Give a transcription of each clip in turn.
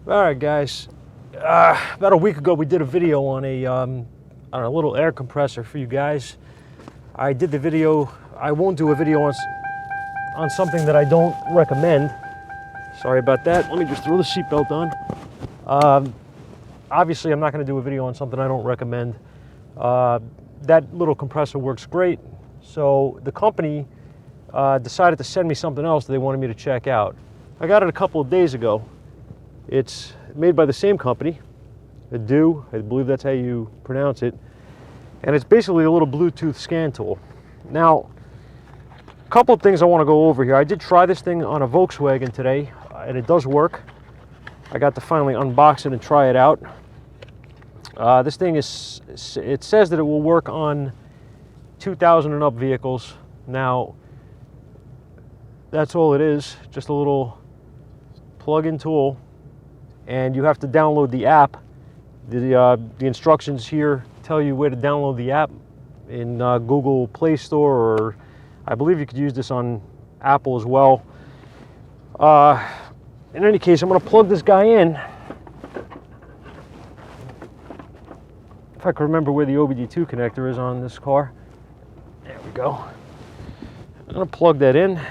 All right, guys. About a week ago, we did a video on a little air compressor for you guys. I did the video. I won't do a video on something that I don't recommend. Sorry about that. Let me just throw the seatbelt on. Obviously, I'm not going to do a video on something I don't recommend. That little compressor works great. So the company decided to send me something else that they wanted me to check out. I got it a couple of days ago. It's made by the same company, Audew, I believe that's how you pronounce it. And it's basically a little Bluetooth scan tool. Now, a couple of things I want to go over here. I did try this thing on a Volkswagen today, and it does work. I got to finally unbox it and try it out. This thing it says that it will work on 2,000 and up vehicles. Now, that's all it is, just a little plug-in tool. And you have to download the app. The instructions here tell you where to download the app in Google Play Store, or I believe you could use this on Apple as well. In any case, I'm going to plug this guy in. If I can remember where the OBD2 connector is on this car. There we go. I'm going to plug that in. I'm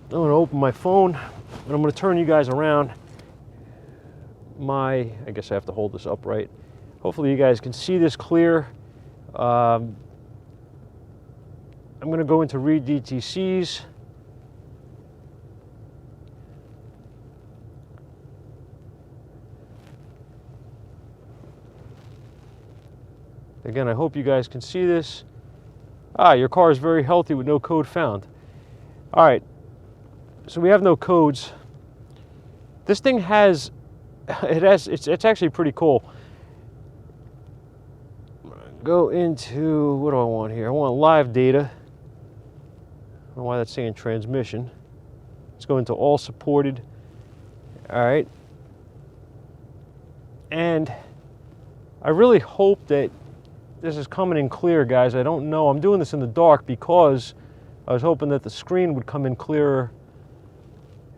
going to open my phone. And I'm going to turn you guys around. I guess I have to hold this upright. Hopefully you guys can see this clear. I'm going to go into read DTCs. Again, I hope you guys can see this. Your car is very healthy with no code found. All right. So we have no codes. This thing it's actually pretty cool. Go into, what do I want here? I want live data. I don't know why that's saying transmission. Let's go into all supported. All right. And I really hope that this is coming in clear, guys. I don't know. I'm doing this in the dark because I was hoping that the screen would come in clearer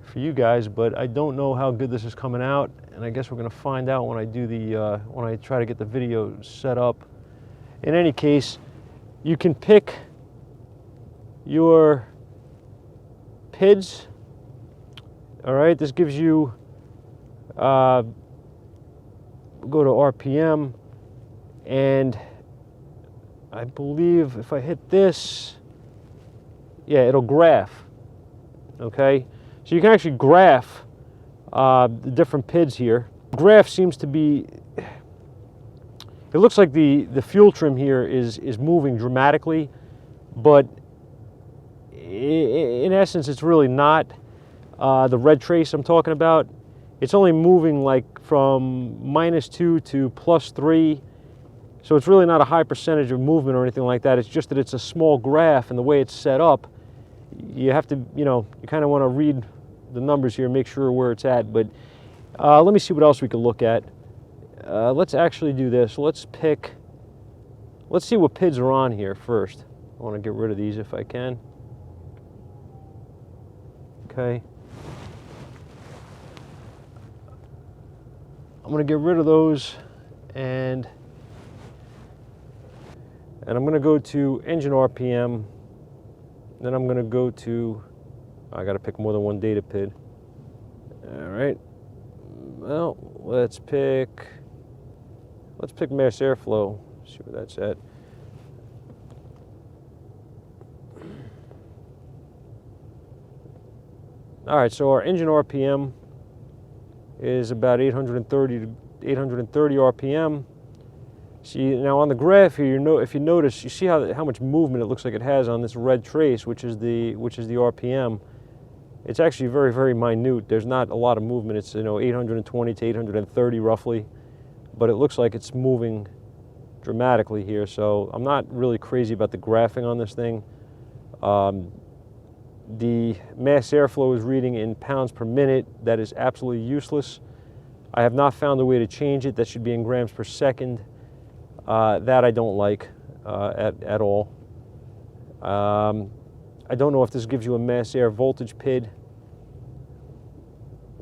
for you guys, but I don't know how good this is coming out, and I guess we're going to find out when I do when I try to get the video set up. In any case, you can pick your PIDs. All right, this gives you go to RPM, and I believe if I hit this, yeah, it'll graph. Okay. So you can actually graph the different PIDs here. Graph seems to be, it looks like the fuel trim here is moving dramatically, but in essence it's really not. The red trace I'm talking about, it's only moving like from -2 to +3, so it's really not a high percentage of movement or anything like that. It's just that it's a small graph, and the way it's set up, you have to, you kind of want to read the numbers here, make sure where it's at. But let me see what else we can look at. Let's actually do this. Let's see what PIDs are on here first. I want to get rid of these if I can. Okay. I'm going to get rid of those, and I'm going to go to engine RPM. Then I'm going to go to, I got to pick more than one data PID. All right. Well, let's pick mass airflow. See where that's at. All right, so our engine RPM is about 830 RPM. See, now on the graph here, if you notice, you see how much movement it looks like it has on this red trace, which is the RPM. It's actually very, very minute. There's not a lot of movement. It's 820 to 830 roughly, but it looks like it's moving dramatically here. So I'm not really crazy about the graphing on this thing. The mass airflow is reading in pounds per minute. That is absolutely useless. I have not found a way to change it. That should be in grams per second. That I don't like at all. I don't know if this gives you a mass air voltage PID.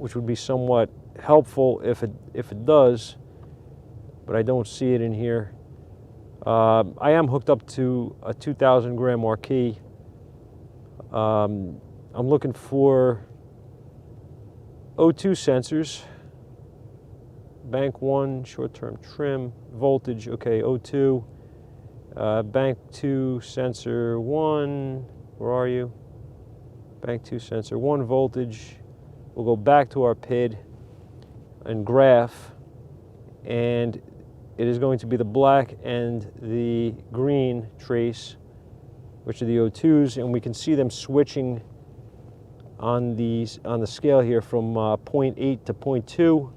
which would be somewhat helpful if it does, but I don't see it in here. I am hooked up to a 2,000 gram marquee. I'm looking for O2 sensors. Bank 1, short-term trim, voltage, okay, O2. Bank 2, sensor 1, where are you? Bank 2, sensor 1, voltage. We'll go back to our PID and graph, and it is going to be the black and the green trace, which are the O2s, and we can see them switching on the scale here from 0.8 to 0.2.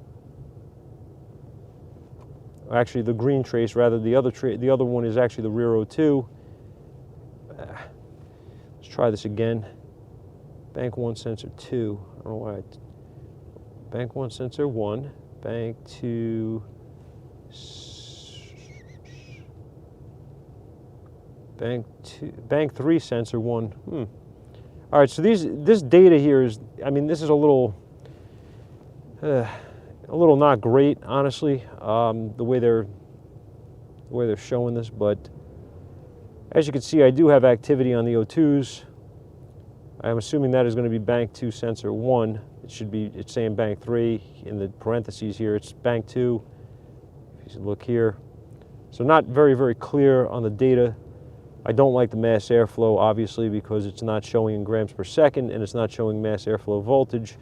Actually, the green trace, rather, the other one is actually the rear O2. Let's try this again. Bank 1, sensor 2. I don't know why. Bank 1, sensor 1. Bank 2. Bank 3, sensor 1. All right, so this data here is, I mean, this is a little not great, honestly, the way they're showing this. But as you can see, I do have activity on the O2s. I'm assuming that is going to be bank 2, sensor 1. It's saying bank 3 in the parentheses here. It's bank 2. If you look here, so not very, very clear on the data. I don't like the mass airflow, obviously, because it's not showing in grams per second and it's not showing mass airflow voltage.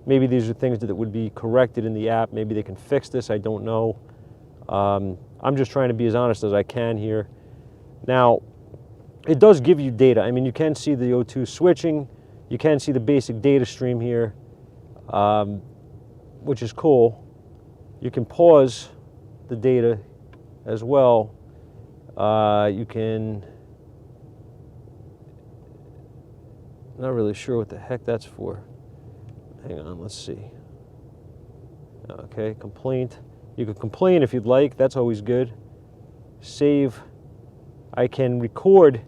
Maybe these are things that would be corrected in the app. Maybe they can fix this. I don't know. I'm just trying to be as honest as I can here. Now, it does give you data. I mean, you can see the O2 switching. You can see the basic data stream here, which is cool. You can pause the data as well. You can... Not really sure what the heck that's for. Hang on, let's see. Okay, complaint. You can complain if you'd like. That's always good. Save. I can record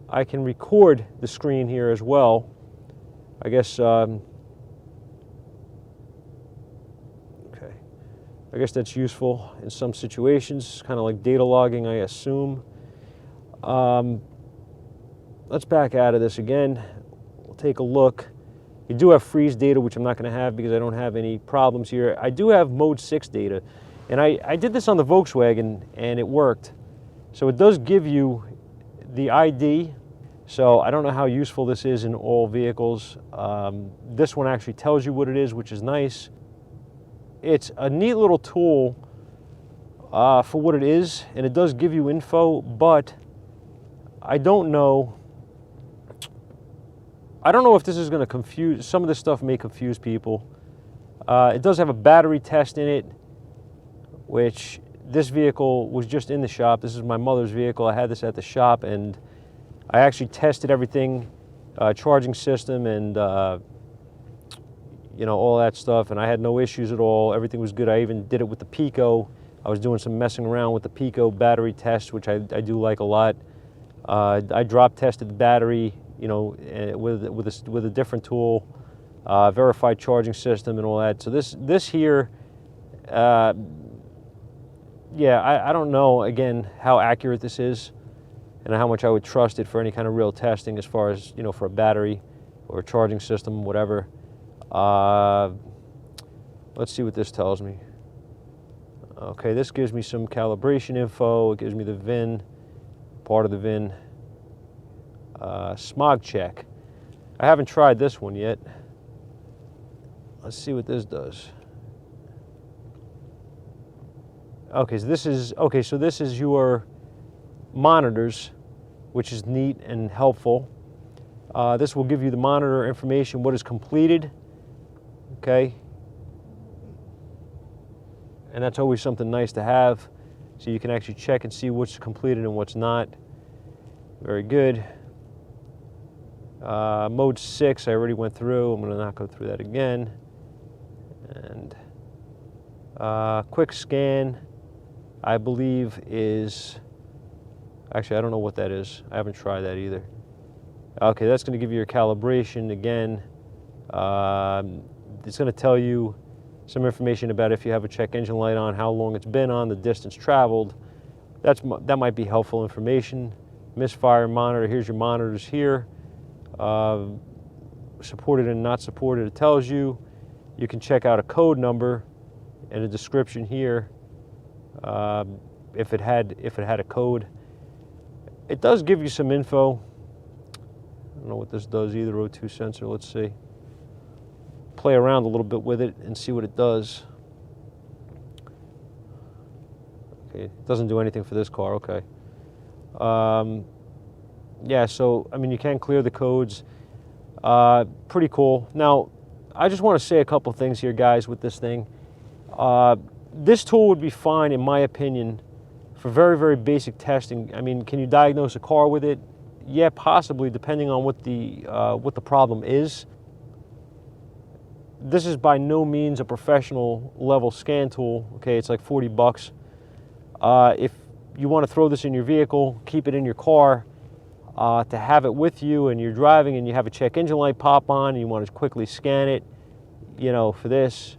the screen here as well. I guess, okay. I guess that's useful in some situations, kind of like data logging, I assume. Let's back out of this again. We'll take a look. You do have freeze data, which I'm not going to have because I don't have any problems here. I do have mode 6 data, and I did this on the Volkswagen, and it worked. So it does give you the ID, so I don't know how useful this is in all vehicles. This one actually tells you what it is, which is nice. It's a neat little tool for what it is, and it does give you info, but I don't know if this is going to confuse, some of this stuff may confuse people. It does have a battery test in it, which this vehicle was just in the shop. This is my mother's vehicle. I had this at the shop, and I actually tested everything, charging system and, you know, all that stuff, and I had no issues at all. Everything was good. I even did it with the Pico. I was doing some messing around with the Pico battery test, which I do like a lot. I drop tested the battery, you know, with a different tool, verified charging system and all that. So this here, yeah, I don't know, again, how accurate this is and how much I would trust it for any kind of real testing as far as, you know, for a battery or a charging system, whatever. Let's see what this tells me. Okay, this gives me some calibration info. It gives me the VIN, part of the VIN. Smog check. I haven't tried this one yet. Let's see what this does. Okay, so this is your monitors, which is neat and helpful. This will give you the monitor information, what is completed. Okay. And that's always something nice to have, so you can actually check and see what's completed and what's not. Very good. Mode 6 I already went through. I'm going to not go through that again. And quick scan, I believe, is, actually I don't know what that is. I haven't tried that either. Okay, that's going to give you your calibration again. it's going to tell you some information about if you have a check engine light on, how long it's been on, the distance traveled. That might be helpful information. Misfire monitor, here's your monitors here. Supported and not supported, it tells you. You can check out a code number and a description here if it had a code. It does give you some info. I don't know what this does either, O2 sensor, let's see. Play around a little bit with it and see what it does. Okay, it doesn't do anything for this car, okay. Yeah, so, I mean, you can clear the codes. Pretty cool. Now, I just want to say a couple things here, guys, with this thing. This tool would be fine, in my opinion, for very, very basic testing. I mean, can you diagnose a car with it? Yeah, possibly, depending on what the problem is. This is by no means a professional level scan tool. Okay, it's like 40 bucks. If you want to throw this in your vehicle, keep it in your car, to have it with you and you're driving and you have a check engine light pop on and you want to quickly scan it, you know, for this,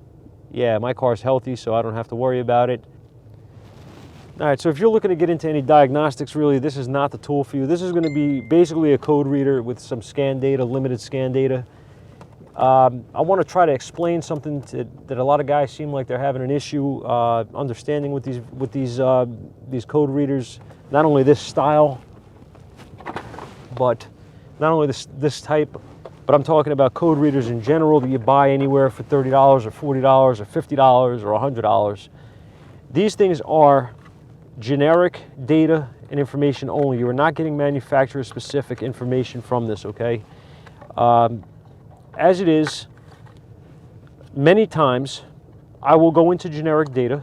yeah, my car's healthy, so I don't have to worry about it. All right, so if you're looking to get into any diagnostics, really, this is not the tool for you. This is going to be basically a code reader with some scan data, limited scan data. I want to try to explain something that a lot of guys seem like they're having an issue understanding with these code readers. Not only this style, but not only this type, but I'm talking about code readers in general that you buy anywhere for $30 or $40 or $50 or $100. These things are generic data and information only. You are not getting manufacturer-specific information from this, okay? As it is, many times I will go into generic data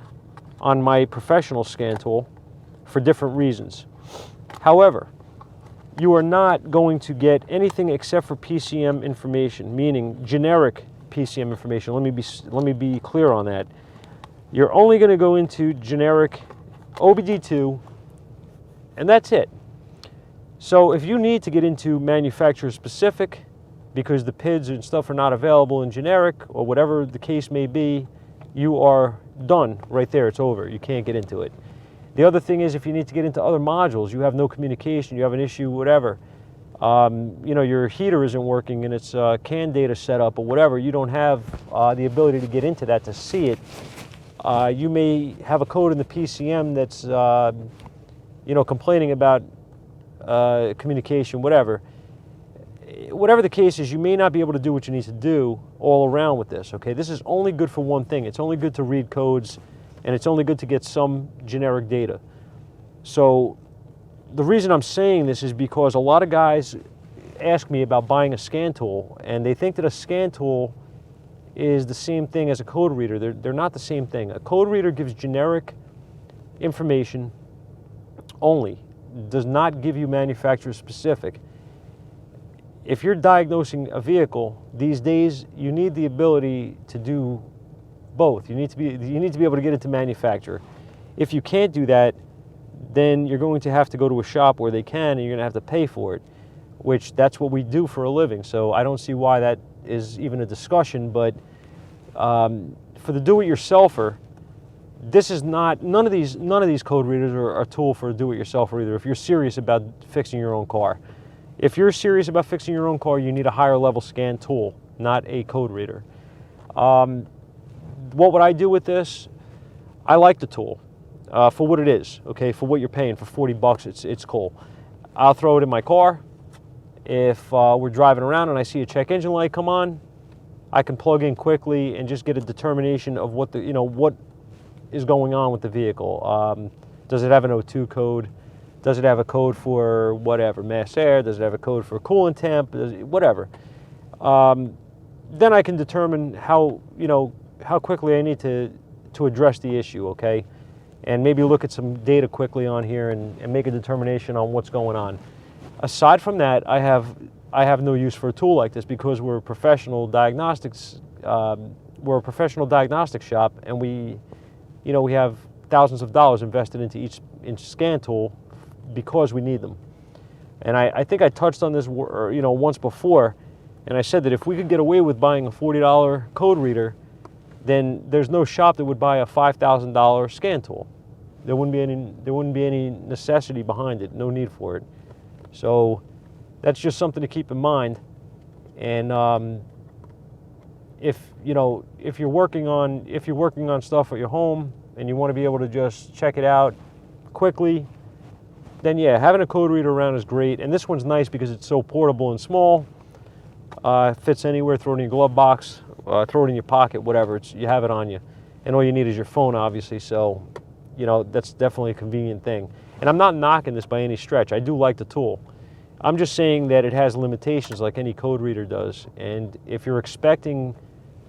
on my professional scan tool for different reasons. However, you are not going to get anything except for PCM information, meaning generic PCM information. Let me be clear on that. You're only going to go into generic OBD2, and that's it. So if you need to get into manufacturer specific because the PIDs and stuff are not available in generic or whatever the case may be, you are done right there. It's over. You can't get into it. The other thing is, if you need to get into other modules, you have no communication, you have an issue, whatever. You know, your heater isn't working and it's CAN data set up or whatever, you don't have the ability to get into that to see it. You may have a code in the PCM that's, you know, complaining about communication, whatever. Whatever the case is, you may not be able to do what you need to do all around with this, okay? This is only good for one thing. It's only good to read codes, and it's only good to get some generic data. So the reason I'm saying this is because a lot of guys ask me about buying a scan tool, and they think that a scan tool is the same thing as a code reader. They're not the same thing. A code reader gives generic information only, does not give you manufacturer specific. If you're diagnosing a vehicle these days, you need the ability to do both. You need to be able to get into manufacturer. If you can't do that, then you're going to have to go to a shop where they can, and you're going to have to pay for it, which that's what we do for a living. So I don't see why that is even a discussion. But for the do-it-yourselfer, this is not, none of these code readers are a tool for a do-it-yourselfer either. If you're serious about fixing your own car, if you're serious about fixing your own car, you need a higher level scan tool, not a code reader. What would I do with this? I like the tool for what it is, okay? For what you're paying, for 40 bucks, it's cool. I'll throw it in my car. If we're driving around and I see a check engine light come on, I can plug in quickly and just get a determination of what what is going on with the vehicle. Does it have an O2 code? Does it have a code for whatever, mass air? Does it have a code for coolant temp? Whatever. Then I can determine how quickly I need to address the issue, okay? And maybe look at some data quickly on here and make a determination on what's going on. Aside from that, I have no use for a tool like this because we're a professional diagnostics. We're a professional diagnostic shop, and we have thousands of dollars invested into each scan tool because we need them. And I think I touched on this once before. And I said that if we could get away with buying a $40 code reader, then there's no shop that would buy a $5,000 scan tool. There wouldn't be any necessity behind it, no need for it. So that's just something to keep in mind. And if you're working on stuff at your home and you want to be able to just check it out quickly, then yeah, having a code reader around is great. And this one's nice because it's so portable and small. Fits anywhere, throw it in your glove box, throw it in your pocket, whatever. You have it on you. And all you need is your phone, obviously. So, that's definitely a convenient thing. And I'm not knocking this by any stretch. I do like the tool. I'm just saying that it has limitations like any code reader does. And if you're expecting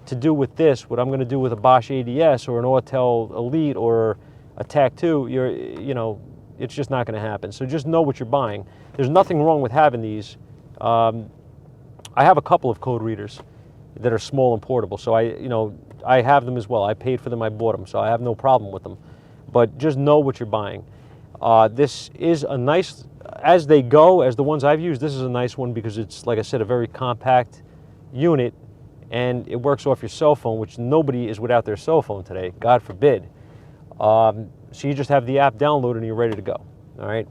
to do with this what I'm going to do with a Bosch ADS or an Autel Elite or a TAC2, it's just not going to happen. So just know what you're buying. There's nothing wrong with having these. I have a couple of code readers that are small and portable, so I have them as well. I paid for them, I bought them, so I have no problem with them. But just know what you're buying. This is a nice, as they go, as the ones I've used, this is a nice one because it's, like I said, a very compact unit, and it works off your cell phone, which nobody is without their cell phone today, God forbid. So you just have the app downloaded and you're ready to go, all right?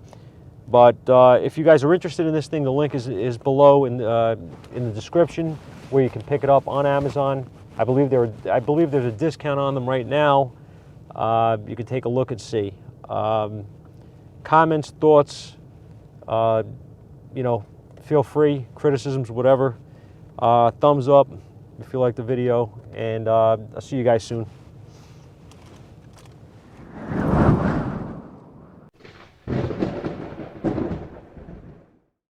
But if you guys are interested in this thing, the link is below in the description where you can pick it up on Amazon. I believe there's a discount on them right now. You can take a look and see. Comments, thoughts, feel free. Criticisms, whatever. Thumbs up if you like the video, and I'll see you guys soon.